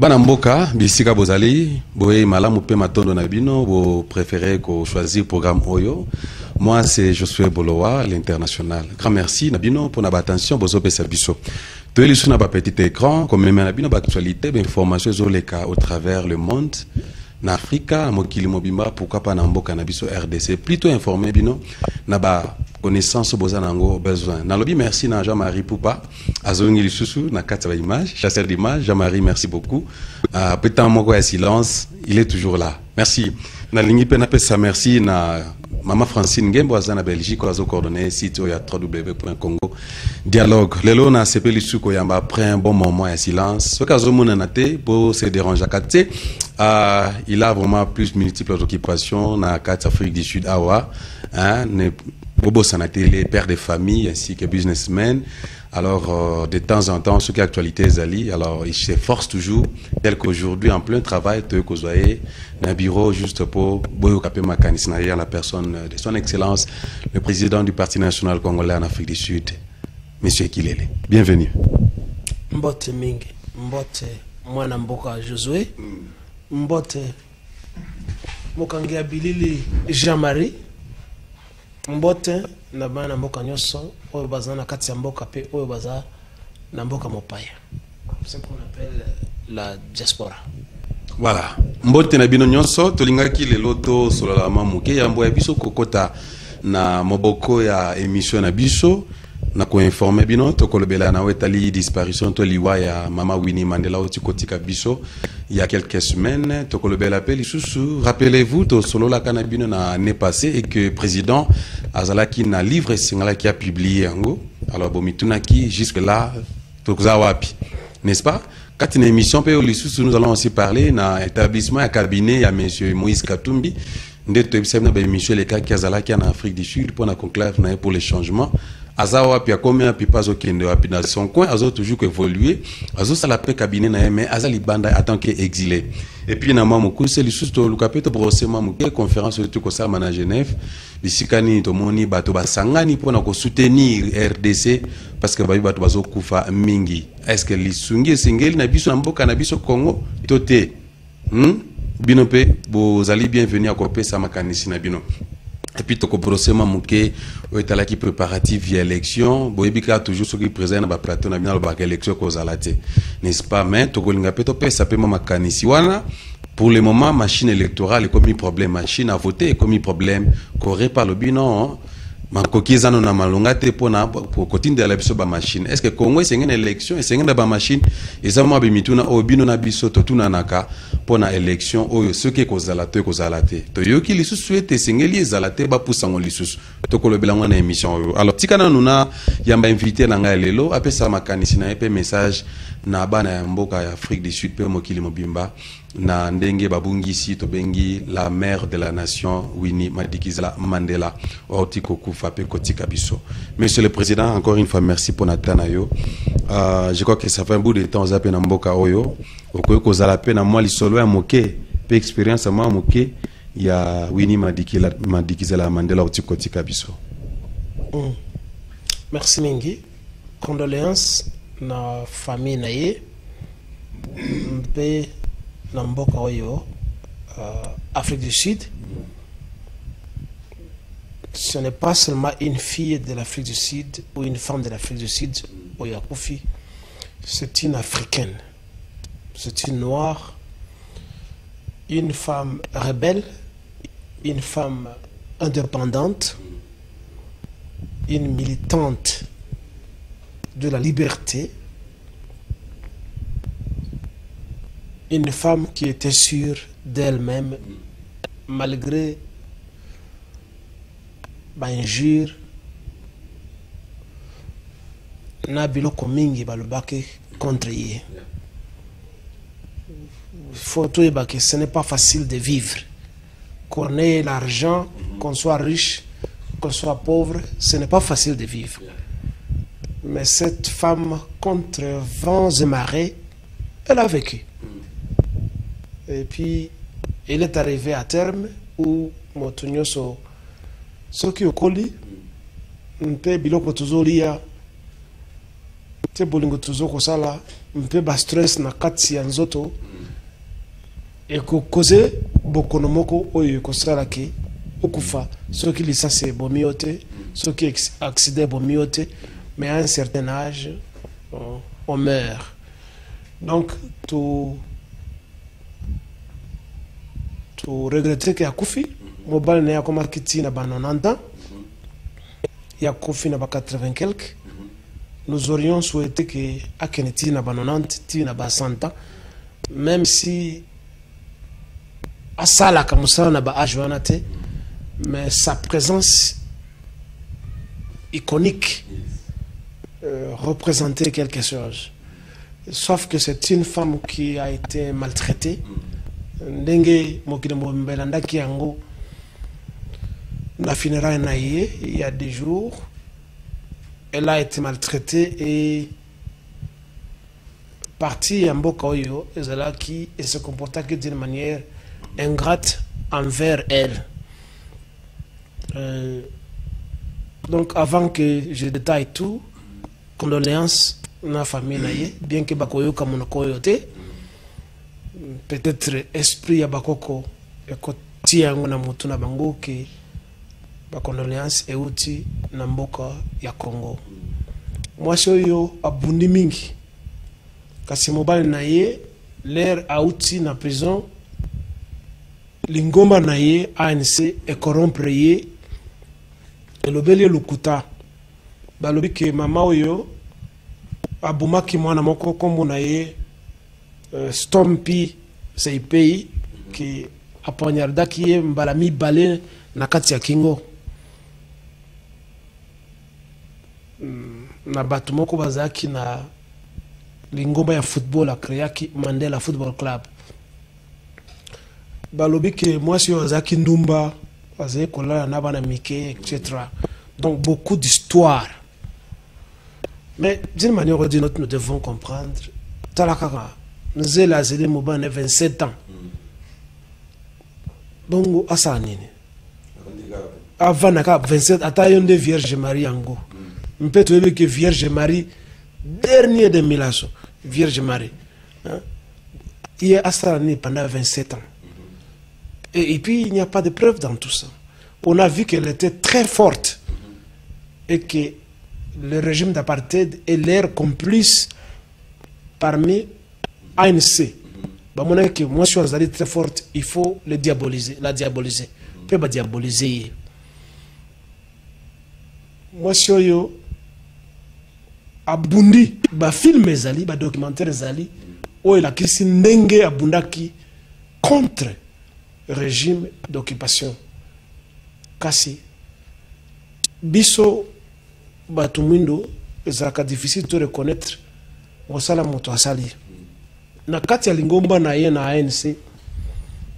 Banamboka, bisika bozali, boye malamu pe matondo na bino, vous préférez qu'on choisisse le programme Oyo. Moi, c'est Josué Bolowa, l'international. Grand merci, Nabino, pour notre attention, bozo pe servicio. Tout est sur notre petit écran, comme même Nabino, actualité, informations sur les cas au travers le monde. En Afrique, Mokili Mobimba, pourquoi pas Namboka Nabiso RDC, plutôt informé, bino, naba connaissance bozanango besoin. Nalobi merci na Jean-Marie Poupa, azongi lisusu na kataba image, chasseur d'image. Jean-Marie, merci beaucoup. Peut-être moko ya silence, il est toujours là. Merci. Na lingi pe na pesa merci na Maman Francine Ngembo azana Belgique, azo coordonné site ya www.congo. Dialogue. Lelo na sepe lisuko yamba après un bon moment ya silence. Ce kazo mona nate pour se déranger kate. Il a vraiment plus multiples occupations na carte Afrique du Sud awa, hein, Bobo Sanaté, les pères de famille ainsi que businessmen. Alors, de temps en temps, ce qui est actualité, Zali, alors il s'efforce toujours, tel qu'aujourd'hui, en plein travail, que vous voyez, un bureau juste pour Boyokape Makanis, la personne de son excellence, le président du Parti national congolais en Afrique du Sud, Monsieur Kilele. Bienvenue. Mbote Mingi, Mbote Mwana Mboka Josué, Mbote Mokangia Bilili Jean-Marie, Mbote na bana mboka nyoso oyo baza na kati ya mboka pe oyo baza na mboka mopaya. C'est ce qu'on appelle la diaspora. Voilà. Mbote na bino nyoso tolingaki lelo to solola mamuke ya mbo ya biso kokota na moboko ya émission na biso na ko informer bino to kolobela na wetali disparition to liwa ya mama Winnie Mandela oti kotika biso il y a quelques semaines to kolobela pe lisusu. Rappelez-vous to solola kana bino na année passée et que président azalaki na livre singala qui a publié yango. Alors bomitunaki jusque là to kuzawapi, n'est-ce pas? Quand une émission pe lisusu nous allons aussi parler na établissement à cabinet ya monsieur Moïse Katumbi ndeto ebisema ba émission les cas qui azalaki en Afrique du Sud pour na conclave na pour les changements. Azawa pia combien pipa zo kende wapi dans son coin, azo toujours évoluer, azo sala pe cabinet na mais azali banda en tant que exilé. Et puis na mamu kuse lisusu to lukape to brosser mamu ke conférence to ko sala na Genève, bisikani to moni bato basangani pour na ko soutenir RDC parce que bato bazo kufa mingi. Est-ce que lisungi singeli na biso na mboka na biso Congo toté bino pe bozali bienvenue à kopé sa makanisi na bino. Et puis, toko procédure mouké, oetala qui préparatif via élection, boyebika toujours ce qui présente dans le plateau na bina le élection kozalate, n'est-ce pas? Mais toko linga peto pe ça peut mama kanisi wana. Pour le moment, machine électorale est comme problème, machine à voter est comme problème, coré par le bilan. Mankokiza no na malonga te pona pour continuer la biso ba machine. Est-ce que Congo c'est une élection et c'est une ba machine et ça m'a bimituna obino na biso to tuna naka pona élection o ce qui kozalate to yoki lisu souhaite singeli zalate ba pusango lisu to kolobela ngwana émission. Alors tikana nuna yamba invité na nga lelo apesa makanisi na epe message na bana ya mboka ya Afrique du Sud pe mokili mobimba na ndenge babungisi to bengi la mère de la nation Winnie Mandela otiko kufa pe kotika biso. Monsieur le président, encore une fois merci pour natanayo. Je crois que ça fait un bout de temps zape na mboka oyo okoyo kozala pe na moi lisolo ya moke pe expérience moi moke ya Winnie Mandela otiko kotika biso. Merci mingi. Condoléances na famille na ye pe na mboka oyo Afrique du Sud. Ce n'est pas seulement une fille de l'Afrique du Sud ou une femme de l'Afrique du Sud, Oyakufi. C'est une africaine. C'est une noire, une femme rebelle, une femme indépendante, une militante de la liberté, une femme qui était sûre d'elle-même malgré injure na biloko mingi balobaki contre ye. Faut tout que ce n'est pas facile de vivre. Qu'on ait l'argent, qu'on soit riche, qu'on soit pauvre, ce n'est pas facile de vivre. Mais cette femme, contre vents et marées, elle a vécu. Et puis, elle est arrivée à terme où Motunyoso, ce qui est collé, mpe biloko tuzolia, te bolingo tuzoko sala, mpe ba stress na kati ya nzoto, et ko cause bokono moko oyo ko sala ki okufa ceux qui licencient bomiote ceux qui accident bomiote mais à un certain âge on meurt donc tout regretter que akufi mobile na yakoma kiti na ba 90 ans ya kufi na ba 80 quelques nous aurions souhaité que akeneti na ba 90 ti na ba 100 ans même si asala kamusala na ba âge wana te mais sa présence iconique représentait quelque chose. Sauf que c'est une femme qui a été maltraitée. Ndenge mokile mbela ndaki yango na funérailles naïe il y a des jours elle a été maltraitée et partie en mboka oyo ezala qui et se comporta que d'une manière ingrate envers elle. Donc avant que je détaille tout, condoléances na famille naïe, bien que bakoyo kamonoko yote, peut-être esprit ya bakoko ekoti yango na mutu na bango ke ba condoléances euti na mboka ya Congo. Mwasi oyo abundi mingi kasi mobali naye l'air auti na prison lingomba naye ANC e corrompre ye elobeli lukuta balobi ke mama oyo abumaki mwana moko kombo naye Stompi Seipei ki apoignardaki ye mbala mibale na kati ya kingo na batu moko bazaki na lingomba ya football akreaki Mandela Football Club balobi ke mwasi oyo azaki ndumba azali kolala na bana mike etc. Donc beaucoup d'histoire. Mais d'une manière ou d'une autre, nous devons comprendre talakaka nzela azeli mobane 27 ans bongo asanini avant naka 27 ata yonde Vierge Marie yango mpeto yebe que Vierge Marie dernier de milaso Vierge Marie il est asanini pendant 27 ans et puis il n'y a pas de preuve dans tout ça. On a vu qu'elle était très forte et que le régime d'apartheid est l'air complice parmi ANC. Bah, mon que moi je suis très forte, il faut le diaboliser, la diaboliser. Peut pas diaboliser. Moi je suis abundi, bah film ezali, bah documentaire ezali, où il a kisi ndenge abundaki contre régime d'occupation. Kasi biso batumuindo ezaka difficile de reconnaître wasala moto asali na kati ya lingomba na ye na ANC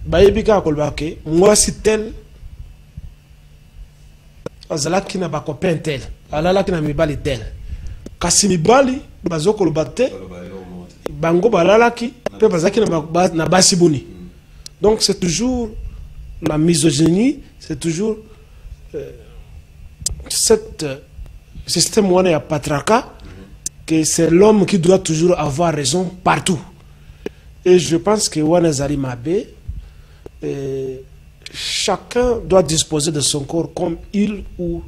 bayebika kolbake mwasi tel azalaki na bakopen tel alalaki na mibali tel kasi mibali bazokoloba te bango balalaki pe bazaki na basi boni. Donc c'est toujours la misogynie, c'est toujours cette système où on est à patraka, que c'est l'homme qui doit toujours avoir raison partout. Et je pense que Wanazali Mabe, chacun doit disposer de son corps comme il ou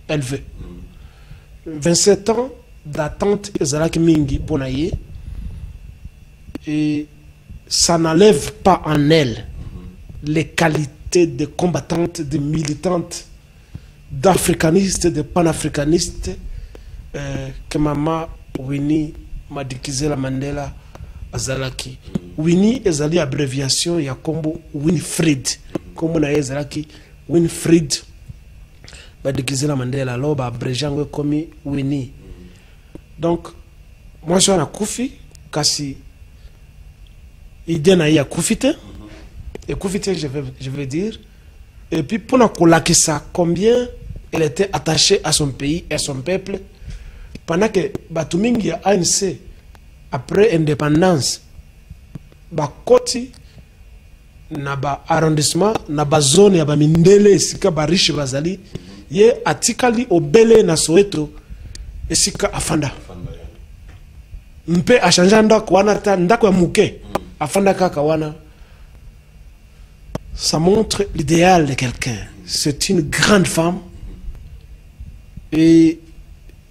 elle veut. 27 ans d'attente, Ezalaki Mingi Bonaye, et ça n'enlève pas en elle les qualités de combattantes, de militantes, d'africanistes, de panafricanistes que Maman Winnie Madikizela Mandela Azalaki. Winnie ezali abréviation ya kombo Winfried. Comme on a ezalaki Winfried Madikizela Mandela loba abréjango comme Winnie. Donc moi je suis à Koufi kasi idée na ya Koufite. Et Koufite je veux dire. Et puis pour la ça combien elle était attachée à son pays et à son peuple pendant que Batumingi a ANC après indépendance bakoti na ba arrondissement na ba zone ya ba mindele sika ba riche bazali ye atikali obele na Soweto esika afanda mpe achanja ndako wana ta ndako ya muke afanda kaka wana ça montre l'idéal de quelqu'un. C'est une grande femme. Et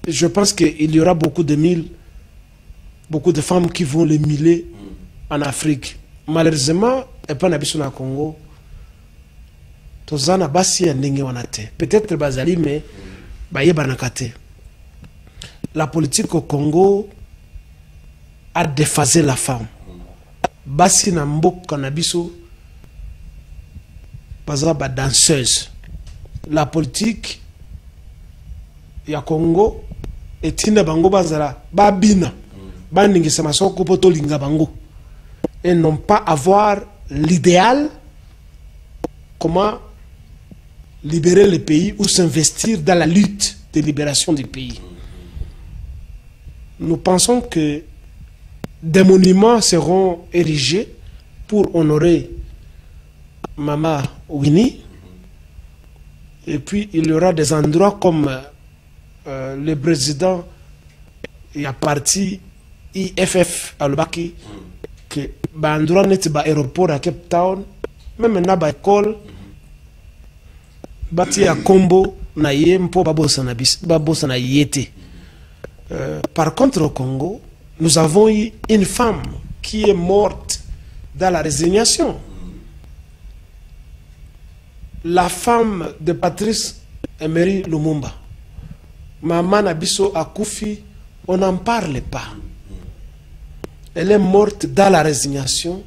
je pense qu'il y aura beaucoup de femmes qui vont l'émuler en Afrique. Malheureusement, et pas n'habitude au Congo. Tozana basi ya ndenge wanate. Peut-être bazali mais baye banakate. La politique au Congo a déphasé la femme. Basi na mboka na biso baza ba danseuse. La politique ya Congo etinda bango bazala babina bandingisa masoko poto linga bango et non pas avoir l'idéal comment libérer le pays ou s'investir dans la lutte de libération du pays. Nous pensons que des monuments seront érigés pour honorer Mama Winnie. Et puis il y aura des endroits comme le président il y a parti IFF à Lubaki que endroit net ba aéroport à Cape Town même na ba école bati à Kombo na yempo babosa na yete. Par contre au Congo nous avons eu une femme qui est morte dans la résignation. La femme de Patrice Emery Lumumba. Maman Nabiso Akoufi, on n'en parle pas. Elle est morte dans la résignation.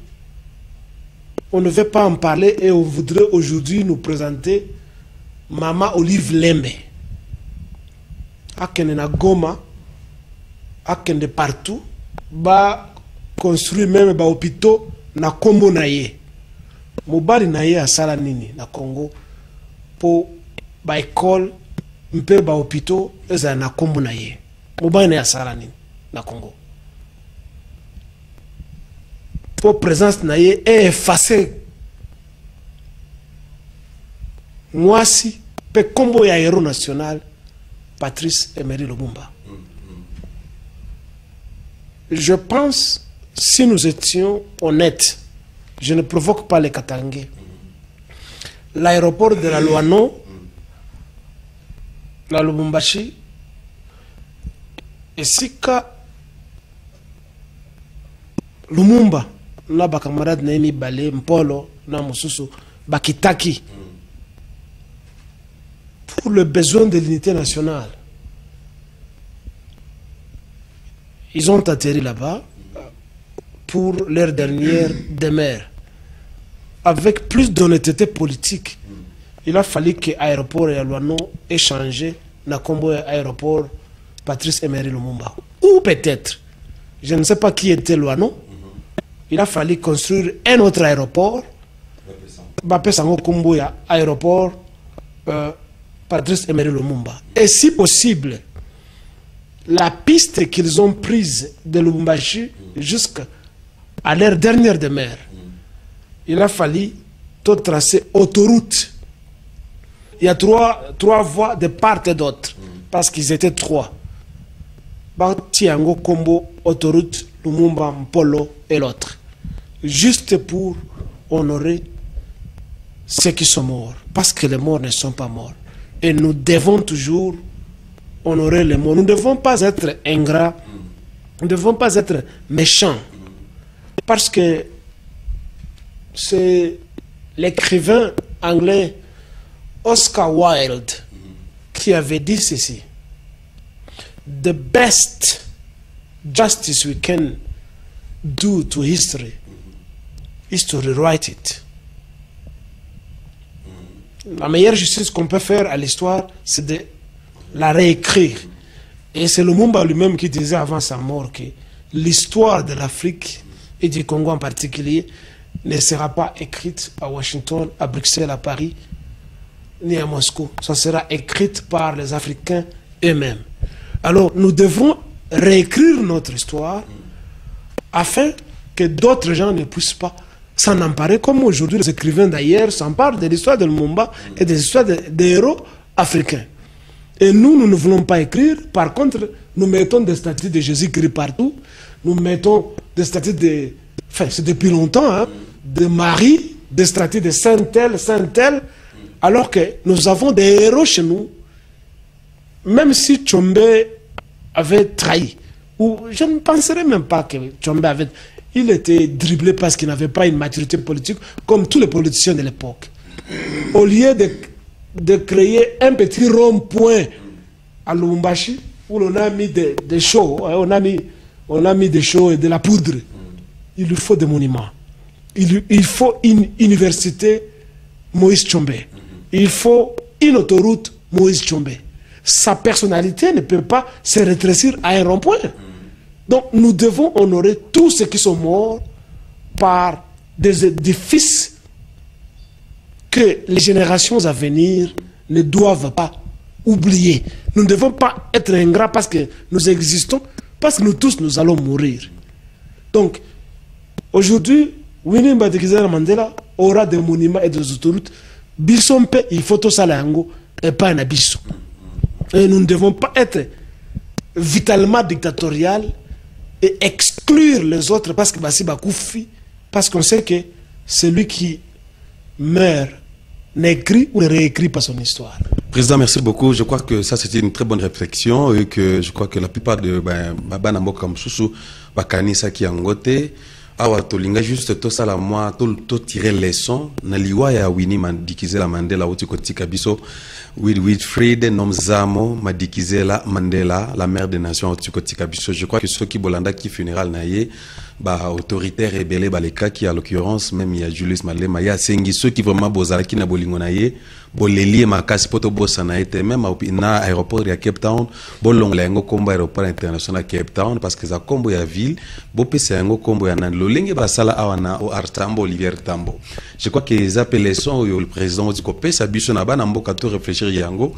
On ne veut pas en parler et on voudrait aujourd'hui nous présenter Maman Olive Lembe. Akende na Goma, akende partout, ba construire même ba hôpitaux na Kombo na ye. Mobali na ye asala nini na Congo po ba école mpe ba hôpitaux eza na Kombo na ye. Mobali na ye asala nini na Congo. Po présence na ye est effacée. Mwasi pe Kombo ya héros national Patrice Emery Lumumba. Je pense, si nous étions honnêtes, je ne provoque pas les Katangais. L'aéroport de la Loano, la Lubumbashi, et Sika Lumumba, na ba camarade Naimi Bale, Mpolo, na Mosusu, Bakitaki, pour le besoin de l'unité nationale. Ils ont atterri là-bas pour leur dernière demeure. Avec plus d'honnêteté politique, il a fallu que l'aéroport et Luano aient changé na combo aéroport Patrice Emery Lumumba. Ou peut-être, je ne sais pas qui était Luano, il a fallu construire un autre aéroport, Bapé Sango combo aéroport Patrice Emery Lumumba. Et si possible, la piste qu'ils ont prise de Lubumbashi jusqu'à leur dernière demeure, il a fallu tout tracer autoroute. Il y a trois voies de part et d'autre, parce qu'ils étaient trois. Tiango, Kombo, autoroute, Lumumba, Mpolo et l'autre. Juste pour honorer ceux qui sont morts, parce que les morts ne sont pas morts. Et nous devons toujours honorer les morts. Nous ne devons pas être ingrats, nous ne devons pas être méchants, parce que c'est l'écrivain anglais Oscar Wilde qui avait dit ceci: The best justice we can do to history is to rewrite it. La meilleure justice qu'on peut faire à l'histoire, c'est de la réécrire. Et c'est Lumumba lui-même qui disait avant sa mort que l'histoire de l'Afrique et du Congo en particulier ne sera pas écrite à Washington, à Bruxelles, à Paris, ni à Moscou. Ça sera écrite par les Africains eux-mêmes. Alors nous devons réécrire notre histoire afin que d'autres gens ne puissent pas s'en emparer, comme aujourd'hui les écrivains d'ailleurs s'emparent de l'histoire de Lumumba et des histoires des héros africains. Et nous ne voulons pas écrire. Par contre, nous mettons des statues de Jésus-Christ partout. Nous mettons des statues de... Enfin, c'est depuis longtemps, hein, de Marie, des stratégies de Saint-Tel, alors que nous avons des héros chez nous. Même si Tchombe avait trahi, ou je ne penserais même pas que Tchombe avait... Il était dribblé parce qu'il n'avait pas une maturité politique, comme tous les politiciens de l'époque. Au lieu de créer un petit rond-point à Lubumbashi, où l'on a mis des shows, on a mis des shows et de la poudre, il lui faut des monuments. Il faut une université Moïse Tchombe. Il faut une autoroute Moïse Tchombe. Sa personnalité ne peut pas se rétrécir à un rond-point. Donc nous devons honorer tous ceux qui sont morts par des édifices que les générations à venir ne doivent pas oublier. Nous ne devons pas être ingrats parce que nous existons, parce que nous tous nous allons mourir. Donc aujourd'hui, Winnie Madikizela Mandela aura des monuments et des autoroutes. Bissompe, il faut tout ça et pas un abysso. Et nous ne devons pas être vitalement dictatorial et exclure les autres parce que Bassi Bakoufi, parce qu'on sait que celui qui meurt n'écrit ou ne réécrit pas son histoire. Président, merci beaucoup. Je crois que ça, c'était une très bonne réflexion et que je crois que la plupart de Baba comme Soussou, Bakanisa qui angote, awa tolinga juste tout ça la moi, tout tirer leçon, na liwa ya Winnie Madikizela Mandela uti kotika biso, Wilfrid Nomzamo Madikizela Mandela, la mère des nations uti kotika biso. Je crois que ceux qui bolanda qui funéral naie, bah autoritaire rebelle bah les cas qui à l'occurrence même il y a Julius Malema, il y a Sengi ceux qui vraiment bozala qui na bolingo naie, boleli makasi poto bossa na été même na aéroport ya Cape Town, bolong lengo kombo aéroport international Cape Town parce que ça kombo ya ville, bo pesa ngo kombo ya nan lolinge ba sala awana au Artambo Olivier Tambo. Je crois que les appels sont le président dit ko pesa biso na bana mboka to réfléchir yango.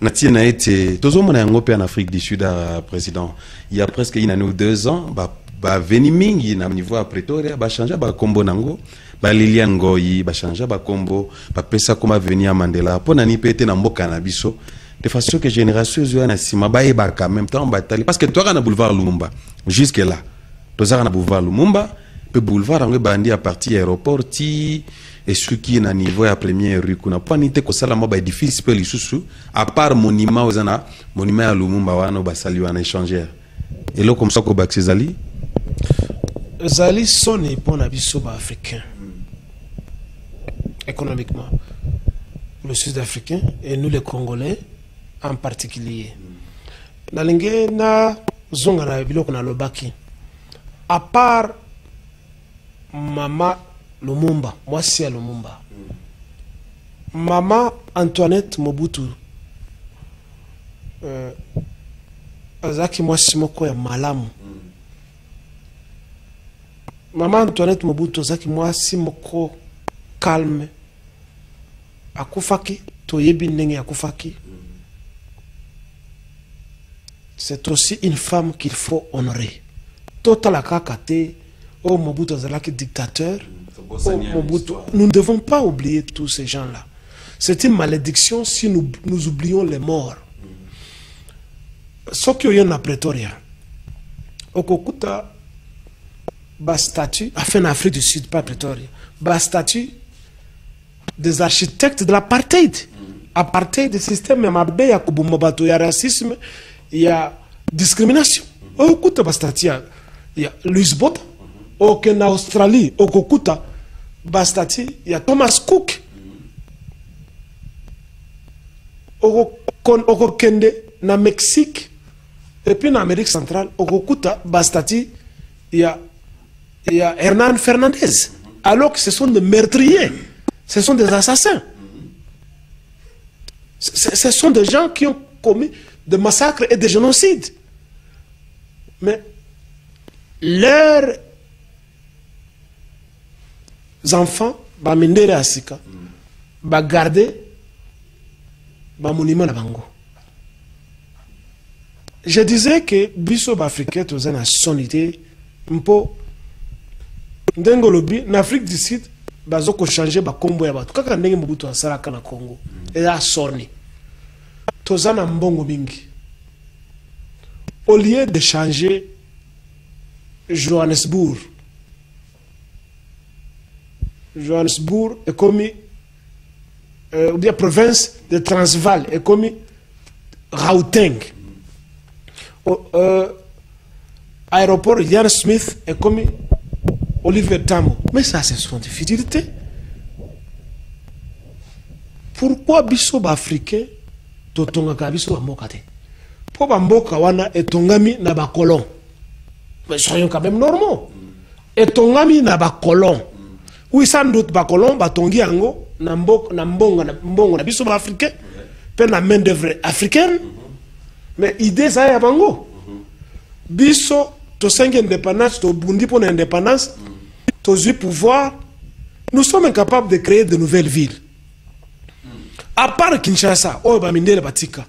Nati na été tozo mona yango pe en Afrique du Sud président. Il y a presque une année ou 2 ans ba veni mingi na niveau à Pretoria ba changer ba kombo nango ba Lilian Ngoyi ba changer ba kombo ba pesa comme venir à Mandela pour nani pété na mboka na biso de façon que génération zo na sima ba eba en même temps ba tali parce que toi na boulevard Lumumba jusque là toi na boulevard Lumumba pe boulevard ngo bandi à partir aéroport ti et ce qui na niveau à première rue kuna pas nité ko sala mo ba édifice pe lisusu à part monument ozana monument à Lumumba wana ba sali wana échanger et là comme ça ko ba Césali Zali sont les bons habits africains économiquement, le Sud-Africain et nous les Congolais en particulier. Nalinge na zonga na biloko na lobaki. À part Mama Lumumba, moi c'est Lumumba. Maman Antoinette Mobutu. Azaki moi simoko ya malamu. Maman Antoinette Mobutu Zaki moi simoko calme. Akufaki toyebi ndenge akufaki. C'est aussi une femme qu'il faut honorer. Total akakate oh Mobutu Zalaki dictateur. Oh, Mobutu. Nous ne devons pas oublier tous ces gens-là. C'est une malédiction si nous oublions les morts. Ce qui est en Pretoria. Okokuta bas statut, enfin en Afrique du Sud, pas Pretoria, bas statut des architectes de l'apartheid. Apartheid, des systèmes, il y a racisme, il y a discrimination. Okuta bas statut, il y a Louis Bota, en Australie, Okuta bas statut, il y a Thomas Cook, Okokende, na Mexique, et puis en Amérique centrale, Okuta bas statut, il y a Hernan Fernandez, alors que ce sont des meurtriers, ce sont des assassins. Ce sont des gens qui ont commis des massacres et des génocides. Mais leurs enfants, bah Mindere Asika, bah garder, bah monument na bango. Je disais que Bisso Africain, tous en sonité, un peu. Ndengolobi, en Afrique du Sud, bazoko changer ba kombo ya batu. Kaka ndenge Mobutu asalaka na Congo. Et a sorni. Tozana mbongo mingi. Au lieu de changer Johannesburg Johannesburg est commis, ou bien province de Transvaal est commis Gauteng. Aéroport Ian Smith est commis Oliver Tambo. Mais ça, ce sont des futilités. Pourquoi biso ba africain totonga ka biso mboka te? Po ba mboka wana etongami na ba colon. Mais soyons quand même normaux. Etongami na ba colon. Oui, sans doute ba colon ba tongi yango na mbongo na biso ba africain. Pe na main d'œuvre africaine. Mais idée ça ya bango. Biso to sengi indépendance to bundi pour l'indépendance. To zu pouvoir. Nous sommes incapables de créer de nouvelles villes. À part Kinshasa, oh Bamindele Batika.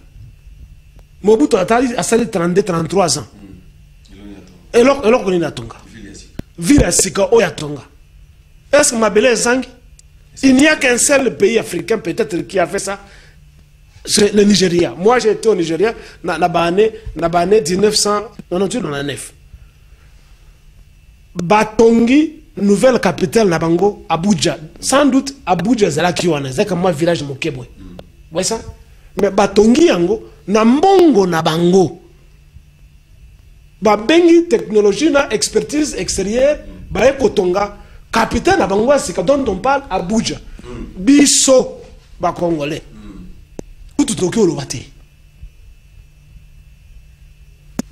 Mobutu a sali 32-33 ans. Et là, on est à Tonga. Ville Sika, oh Tonga. Est-ce que ma belle Zang? Il n'y a qu'un seul pays africain peut-être qui a fait ça. C'est le Nigeria. Moi j'ai été au Nigeria, na l'année 1999. Batongi, nouvelle capitale Nabango, Abuja. Sans doute Abuja c'est là qui on est. C'est comme moi village Mokebwe. Vous voyez ça? Mais Batongi yango na mbongo na bango. Ba bengi technologie na expertise extérieure ba ekotonga capitale na bango c'est dont on parle Abuja. Biso ba congolais. Tout Tokyo lo bate.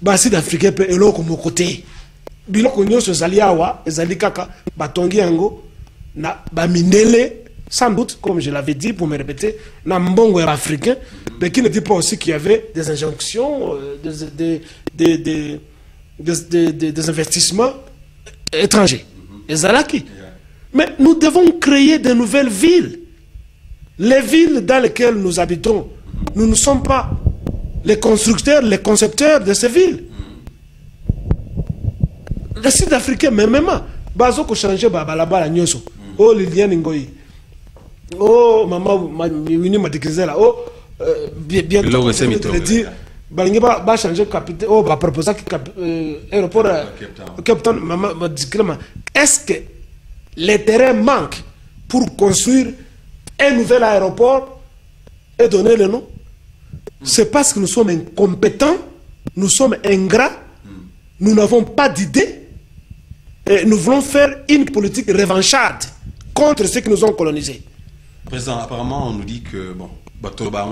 Ba sud africain pe eloko mokote. Biloko nyonso ezali awa ezali kaka batongi yango na bamindele sans doute comme je l'avais dit pour me répéter na mbongo africain mais qui ne dit pas aussi qu'il y avait des injonctions des investissements étrangers ezalaki. Mais nous devons créer de nouvelles villes. Les villes dans lesquelles nous habitons, nous ne sommes pas les constructeurs, les concepteurs de ces villes. Les Sud-Africains, même, bazo ko changer balabala nyoso. Oh Liliane Ngoyi. Oh maman Winnie Madikizela. Oh bientôt. Je dire balingi ba changer capitaine. Oh ba proposer aéroport Cape Town maman Madikizela. Est-ce que les terrains manquent pour construire un nouvel aéroport et donner le nom? C'est parce que nous sommes incompétents, nous sommes ingrats, nous n'avons pas d'idées. Et nous voulons faire une politique revancharde contre ceux qui nous ont colonisés. Président, apparemment, on nous dit que, bon,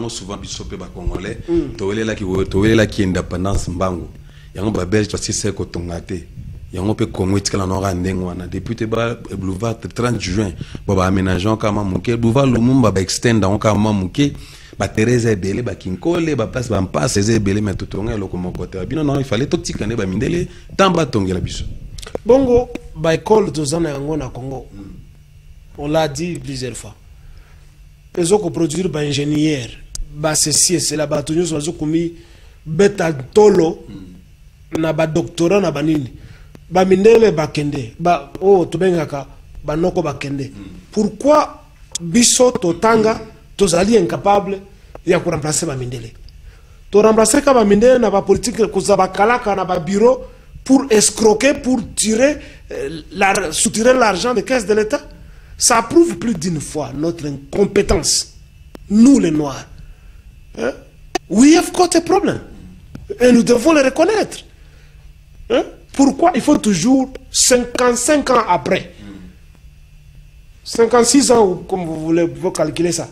souvent, bisopé, congolais, towele qui indépendance mbango. Yango ba belge aussi c'est ko tongate. Yango pe Congo itikala no randengo wana. Depuis te ba boulevard 30 juin, ba aménageant kama muke, boulevard Lumumba ba extend on kama muke, ba Teresa Ebele ba Kinkole, ba place ba passe Ebele mais tout tonga loko mokote. Bino non, il fallait tout tikane ba mindele, tamba tongela biso. Bongo, ba école de zone yango na Congo. On l'a dit plusieurs fois. Ils ont produire ba ingénieur, ba ceci et cela, ba tonyo so komi beta tolo na ba doctorat na banini. Ba mindele ba kende, ba oh tobengaka ba noko ba kende. Pourquoi biso totanga tozali incapable ya ko remplacer ba mindele? To remplacer ka ba mindele na ba politique ko za ba kalaka na ba bureau pour escroquer, pour tirer, soutirer l'argent des caisses de l'État. Ça prouve plus d'une fois notre incompétence. Nous, les Noirs. Hein? We have got a problem. Et nous devons le reconnaître. Hein? Pourquoi il faut toujours 55 ans après 56 ans, comme vous voulez calculer ça.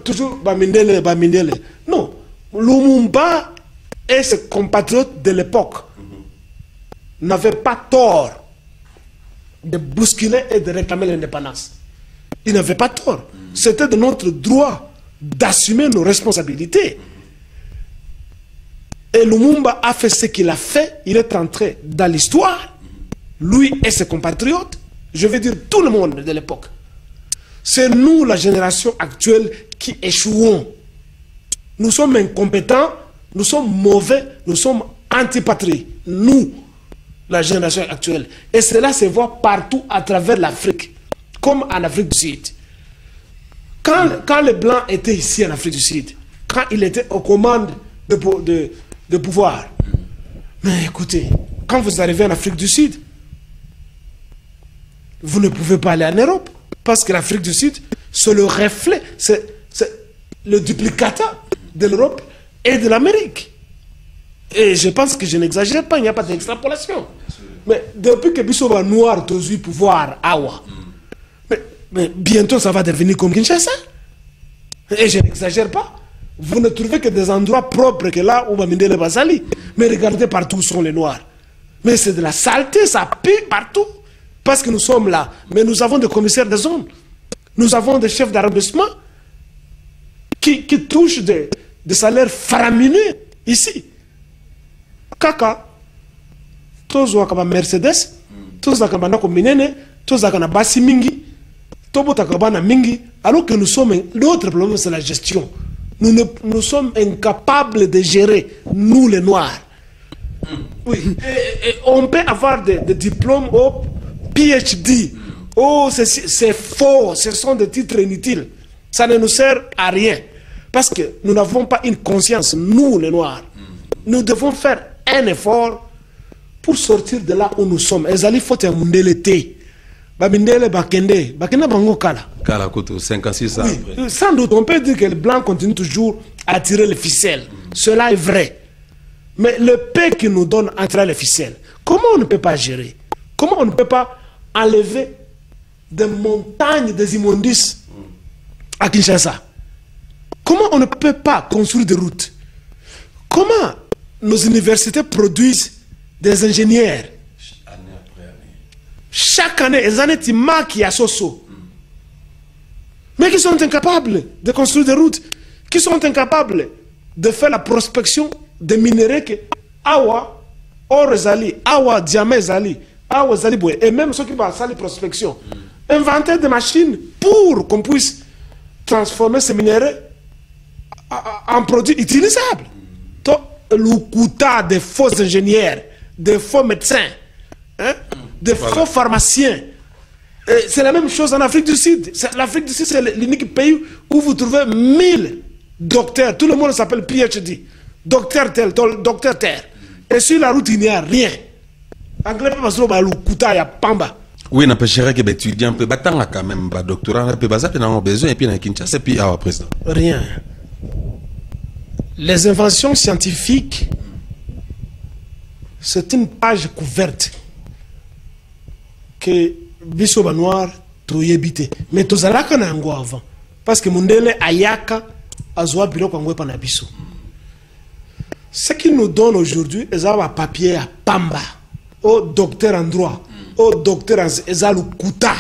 Toujours Bamindele, Bamindele. Non. Lumumba et ses compatriotes de l'époque n'avaient pas tort de bousculer et de réclamer l'indépendance. Ils n'avaient pas tort. C'était de notre droit d'assumer nos responsabilités. Et Lumumba a fait ce qu'il a fait. Il est entré dans l'histoire. Lui et ses compatriotes. Je veux dire tout le monde de l'époque. C'est nous, la génération actuelle, qui échouons. Nous sommes incompétents. Nous sommes mauvais, nous sommes antipatries. Nous, la génération actuelle. Et cela se voit partout à travers l'Afrique, comme en Afrique du Sud. Quand les Blancs étaient ici en Afrique du Sud, quand ils étaient aux commandes de pouvoir, mais écoutez, quand vous arrivez en Afrique du Sud, vous ne pouvez pas aller en Europe. Parce que l'Afrique du Sud, c'est le reflet, c'est le duplicateur de l'Europe et de l'Amérique. Et je pense que je n'exagère pas, il n'y a pas d'extrapolation. Mais depuis que Bissau va noir, tous eu pouvoir, Awa. Mais bientôt ça va devenir comme Kinshasa. Et je n'exagère pas. Vous ne trouvez que des endroits propres que là où va miner les Basali. Mais regardez partout où sont les Noirs. Mais c'est de la saleté, ça pue partout. Parce que nous sommes là. Mais nous avons des commissaires de zone. Nous avons des chefs d'arrondissement qui touchent des salaires faramineux ici. Kaka, tous ont Mercedes, tous ont Minene, tous ont Bassi Mingi, tous ont Mingi, alors que nous sommes. L'autre problème, c'est la gestion. Nous sommes incapables de gérer, nous les Noirs. Oui. Et on peut avoir des diplômes au PhD. Oh, c'est faux, ce sont des titres inutiles. Ça ne nous sert à rien. Parce que nous n'avons pas une conscience, nous les Noirs. Nous devons faire un effort pour sortir de là où nous sommes. Ezali faut un mundele te. Babindele bakende, bakende bango kala. Kala koto 56 ans après. Sans doute, on peut dire que le blanc continue toujours à tirer les ficelles. Cela est vrai. Mais le paix qui nous donne à tirer les ficelles, comment on ne peut pas gérer? Comment on ne peut pas enlever des montagnes, des immondices à Kinshasa? Comment on ne peut pas construire des routes? Comment nos universités produisent des ingénieurs? Chaque année, les années qui à Soso. Mais qui sont incapables de construire des routes, qui sont incapables de faire la prospection des minéraux que Awa, Or Zali, Awa, Diamé Zali, Awa Zali Boué, et même ceux qui vont faire la prospection, inventer des machines pour qu'on puisse transformer ces minéraux en produits utilisables. Le coût des faux ingénieurs, des faux médecins, hein, des faux pharmaciens. C'est la même chose en Afrique du Sud. L'Afrique du Sud, c'est l'unique pays où vous trouvez 1000 docteurs. Tout le monde s'appelle PhD. Docteur tel, docteur tel. Et sur la route, il n'y a rien. Anglais, pas parce que le coût il y a Pamba. Oui, n'empêcherait que les étudiants peuvent battre quand même, doctorat, peuvent baser, puis n'ont besoin, et puis dans Kinshasa, et puis président. Rien. Les inventions scientifiques, c'est une page couverte que Bissau Noir troyébité. Mais tout ça là qu'on a avant. Parce que Mundele Ayaka Azwa Bilo Kangwe Panabiso. Ce qu'ils nous donnent aujourd'hui, ils ont un papier à Pamba, au docteur en droit, au docteur en Ezalu Kuta.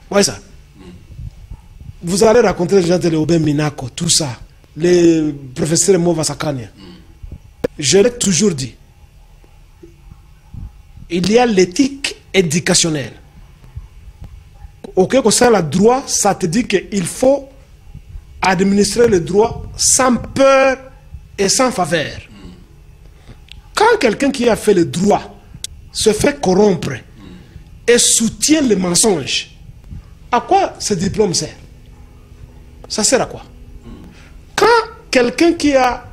Ouais, ça. Vous allez raconter les gens de l'Obé Minako, tout ça. Les professeurs Mova Sakania. Je l'ai toujours dit. Il y a l'éthique éducationnelle. Ok, comme ça, le droit, ça te dit qu'il faut administrer le droit sans peur et sans faveur. Quand quelqu'un qui a fait le droit se fait corrompre et soutient le mensonge, à quoi ce diplôme sert? Ça sert à quoi? Quand quelqu'un qui a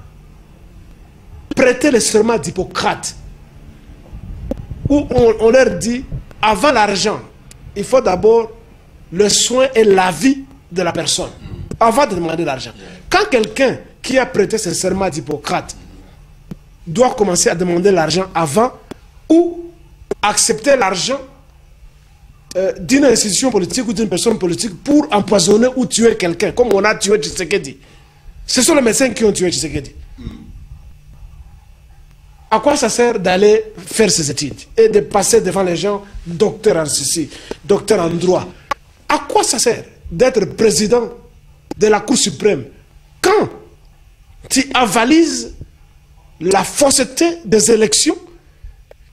prêté le serment d'Hippocrate, où on leur dit, avant l'argent, il faut d'abord le soin et la vie de la personne, avant de demander l'argent. Quand quelqu'un qui a prêté ce serment d'Hippocrate doit commencer à demander l'argent avant, ou accepter l'argent d'une institution politique ou d'une personne politique pour empoisonner ou tuer quelqu'un, comme on a tué Tshisekedi. Ce sont les médecins qui ont tué Tshisekedi. À quoi ça sert d'aller faire ces études et de passer devant les gens, docteur en ceci, docteur en droit? À quoi ça sert d'être président de la Cour suprême quand tu avalises la fausseté des élections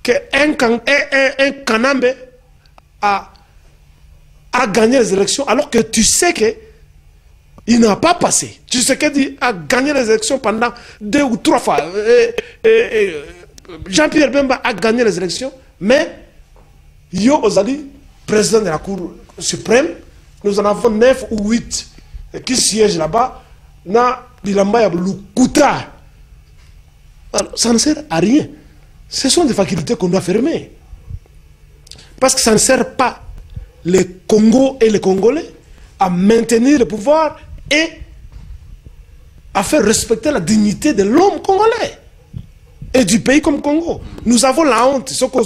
qu'un Kanambe a gagné les élections alors que tu sais que il n'a pas passé. Tu sais qu'il a gagné les élections pendant 2 ou 3 fois. Jean-Pierre Bemba a gagné les élections, mais Yo Ozali, président de la Cour suprême, nous en avons 9 ou 8 qui siègent là-bas. Na Bilamba Lukuta. Ça ne sert à rien. Ce sont des facultés qu'on doit fermer. Parce que ça ne sert pas les Congos et les Congolais à maintenir le pouvoir et à faire respecter la dignité de l'homme congolais et du pays comme Congo. Nous avons la honte, station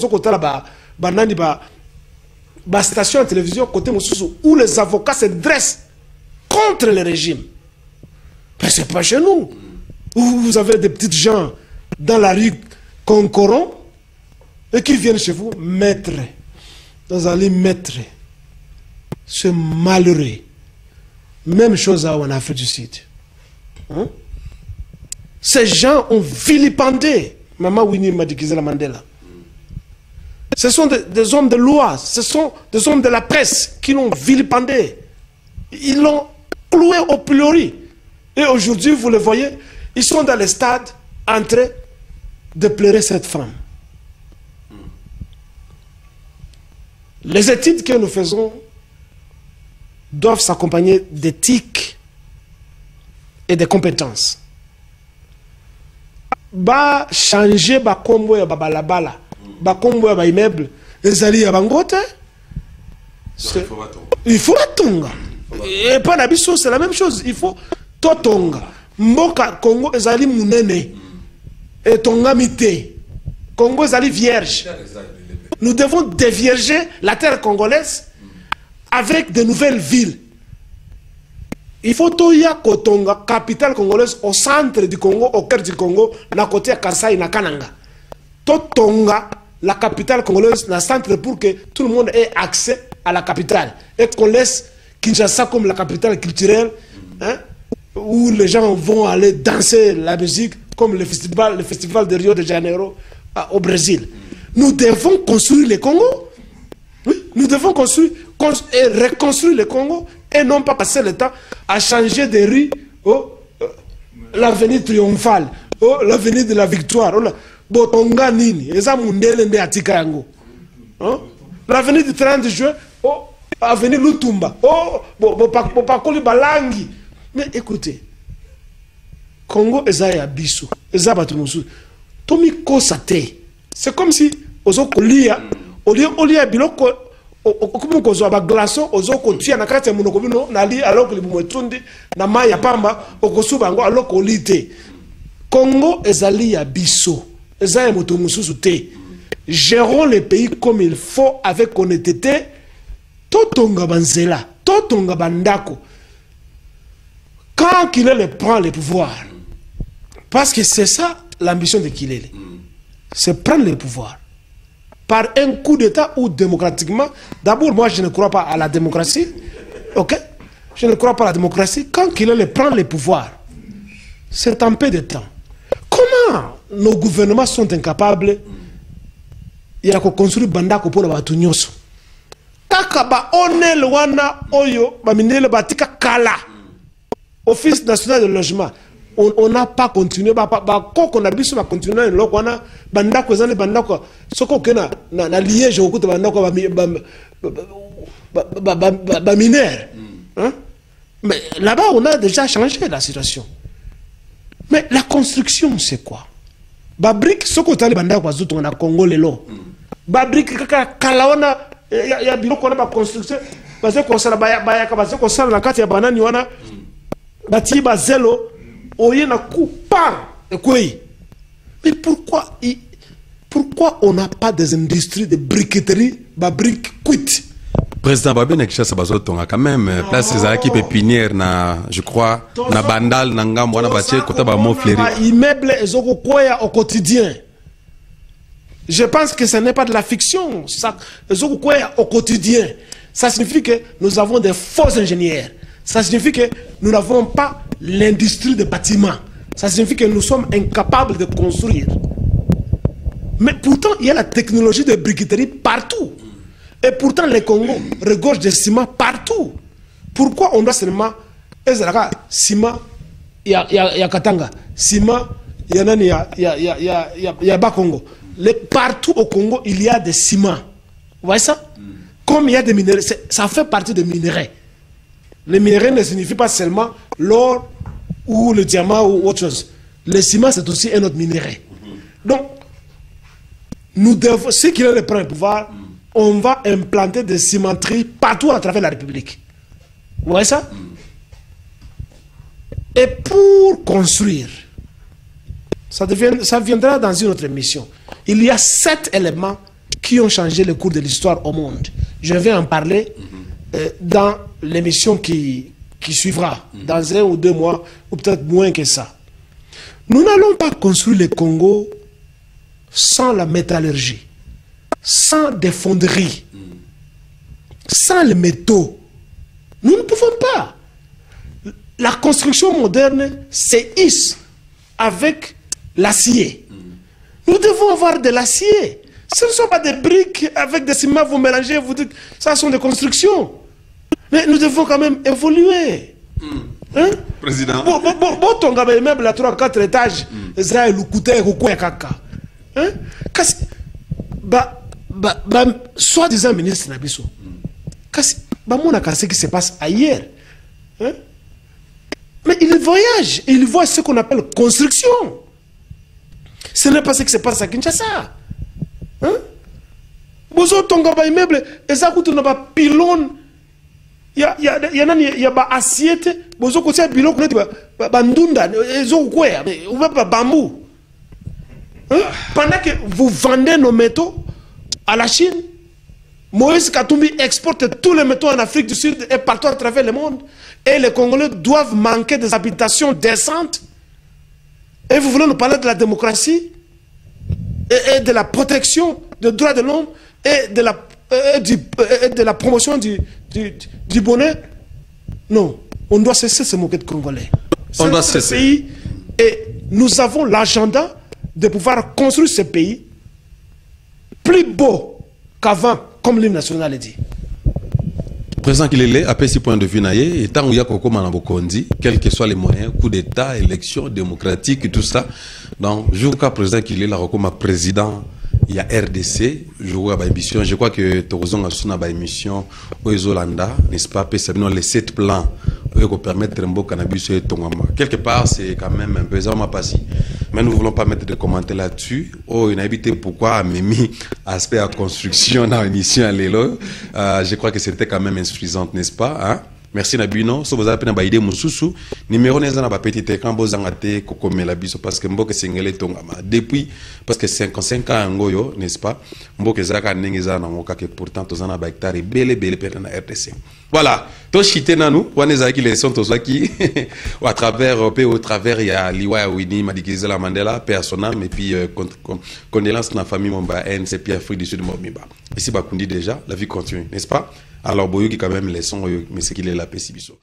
de télévision côté où les avocats se dressent contre le régime. Mais ce n'est pas chez nous. Où vous avez des petites gens dans la rue qu'on corrompt et qui viennent chez vous mettre, dans un lit mettre, ce malheureux. Même chose en Afrique du Sud. Hein? Ces gens ont vilipendé Maman Winnie Madikizela Mandela. Ce sont des hommes de loi, ce sont des hommes de la presse qui l'ont vilipendé. Ils l'ont cloué au pilori. Et aujourd'hui, vous le voyez, ils sont dans les stades en train de pleurer cette femme. Les études que nous faisons doivent s'accompagner d'éthique et de compétences. Ba changer ba kombo ya balabala, ba kombo ya ba immeuble, ezali ya bangote. Il faut atonga. Et pas nabiso, c'est la même chose. Il faut totonga. Mboka Congo ezali munene. Et tonga mité. Congo ezali vierge. Nous devons dévierger la terre congolaise avec de nouvelles villes. Il faut toya kotonga, capitale congolaise, au centre du Congo, au cœur du Congo, na côté Kassai, na Kananga. Totonga, la capitale congolaise, na centre pour que tout le monde ait accès à la capitale. Et qu'on laisse Kinshasa comme la capitale culturelle, hein, où les gens vont aller danser la musique, comme le festival de Rio de Janeiro au Brésil. Nous devons construire le Congo. Oui, nous devons construire et reconstruire le Congo et non pas passer le temps à changer de rue, l'avenue triomphale, l'avenue de la victoire, Botonga Nini, l'avenue du 30 juin, avenue Lutumba, Bopakoli Balangi. Mais écoutez, Congo ezaya biso, ezaba tumusu, Tomi Kosate. C'est comme si ozokolia, olia biloko okumu kozwa ba glaçon ozoko tia na kati ya monoko bino na li aloko libumwetundi na mai ya pamba okosuba ngo aloko olite. Congo ezali ya biso, ezaya moto mususu te. Gérons les pays comme il faut avec honnêteté. Totonga banzela, totonga bandako. Quand Kilele prend le pouvoir, parce que c'est ça l'ambition de Kilele, c'est prendre le pouvoir par un coup d'État ou démocratiquement. D'abord, moi, je ne crois pas à la démocratie. Ok? Je ne crois pas à la démocratie. Quand Kilele prend le pouvoir, c'est un peu de temps. Comment nos gouvernements sont incapables de construire bandako pour la batunyoso? Takaba onel wana oyo baminele batika kala. Office national de logement. On n'a pas continué. On a bien continué. Bandako zane bandako. Soko kena na Liège au côté bandako ba mineur. Mais là-bas on a déjà changé la situation. Mais la construction c'est quoi? Ba brique soko tali bandako azuto on a Congo lelo. Ba brique kaka kalaona ya biloko na ba construction parce que ça ba ya parce que ça na kati ya banani wana bati ba zelo. Mais pourquoi on n'a pas des industries de briqueterie, de briques cuites? Président Babé Nekcha Sabazotonga quand même place ces équipes pépinières na je crois na bandal na ngambo na batie kota ba mo fléri. Immeuble ezoko koya au quotidien. Je pense que ce n'est pas de la fiction, ça ezoko koya au quotidien. Ça signifie que nous avons des faux ingénieurs. Ça signifie que nous n'avons pas l'industrie de bâtiments. Ça signifie que nous sommes incapables de construire. Mais pourtant, il y a la technologie de briqueterie partout. Et pourtant, les Congo regorgent de ciment partout. Pourquoi on doit seulement... Ciment, il y a Katanga. Ciment, il y a Bas-Congo. Partout au Congo, il y a des ciments. Vous voyez ça? Comme il y a des minéraux, ça fait partie des minéraux. Les minéraux ne signifient pas seulement l'or ou le diamant ou autre chose. Le ciment, c'est aussi un autre minerai. Donc, nous devons, ceux qui ont le pouvoir, on va implanter des cimenteries partout à travers la République. Vous voyez ça? Et pour construire, ça viendra dans une autre émission. Il y a 7 éléments qui ont changé le cours de l'histoire au monde. Je vais en parler dans l'émission qui suivra, dans 1 ou 2 mois, ou peut-être moins que ça. Nous n'allons pas construire le Congo sans la métallurgie, sans des fonderies, sans les métaux. Nous ne pouvons pas. La construction moderne s'hisse avec l'acier. Nous devons avoir de l'acier. Ce ne sont pas des briques avec des ciments, vous mélangez, vous dites, ça sont des constructions. Mais nous devons quand même évoluer. Hein? Président. Bon, ton gars, même la 3-4 étages, Israël, Koute, Koukou et Kaka. Hein? Soi-disant ministre Nabiso. Mon ce qui se passe ailleurs. Hein? Mais il voyage, il voit ce qu'on appelle construction. Ce n'est pas ce qui se passe à Kinshasa. Hein? Bozo Tonga immeuble, et ça coûte un pylône. Il y a assiette, bozo côté pylône, bandunda, ezo quoi, ou pas bambou. Pendant que vous vendez nos métaux à la Chine, Moïse Katumbi exporte tous les métaux en Afrique du Sud et partout à travers le monde. Et les Congolais doivent manquer des habitations décentes. Et vous voulez nous parler de la démocratie et de la protection des droits de l'homme et de la promotion du bonheur? Non, on doit cesser de se moquer de Congolais. On doit cesser. Pays, et nous avons l'agenda de pouvoir construire ce pays plus beau qu'avant, comme l'hymne national est dit. Président Kilele, après 6 points de vue, et tant qu'il y a Koko Manabokondi, quels que soient les moyens, coup d'État, élections démocratiques et tout ça, donc, je crois que président Kilele a comme président, il y a RDC, je vois émission, je crois que Torozon a souvent une émission au Zolanda, n'est-ce pas, les 7 plans pour permettre un beau cannabis et Tongama. Quelque part, c'est quand même un peu ça, ma passie. Mais nous ne voulons pas mettre de commentaires là-dessus. Oh, il a évité pourquoi Mimi aspect à construction dans l'émission à l'élo. Je crois que c'était quand même insuffisante, n'est-ce pas? Hein? Merci Nabino. Si vous avez une idée, Moussoussou, numéro n'est pas petit écran, vous avez un labiso parce que Mboke Singele Tongama. Depuis, parce que 55 ans, n'est-ce pas? Mboke Zaka Nengeza Namoka, que pourtant, tous en a hectare et belle perte na RTC. Voilà. Toi, chité nanou, on est qui les sont tous qui, à travers, au travers, il y a Liwa Winnie, Madikizela Mandela, personnel, et puis, condoléances dans la famille Momba, NC, puis Afrique du Sud, Momiba. Ici, Bakundi déjà, la vie continue, n'est-ce pas? Alors, Boyo qui quand même les sons, mais c'est qu'il est la paix, Sibiso.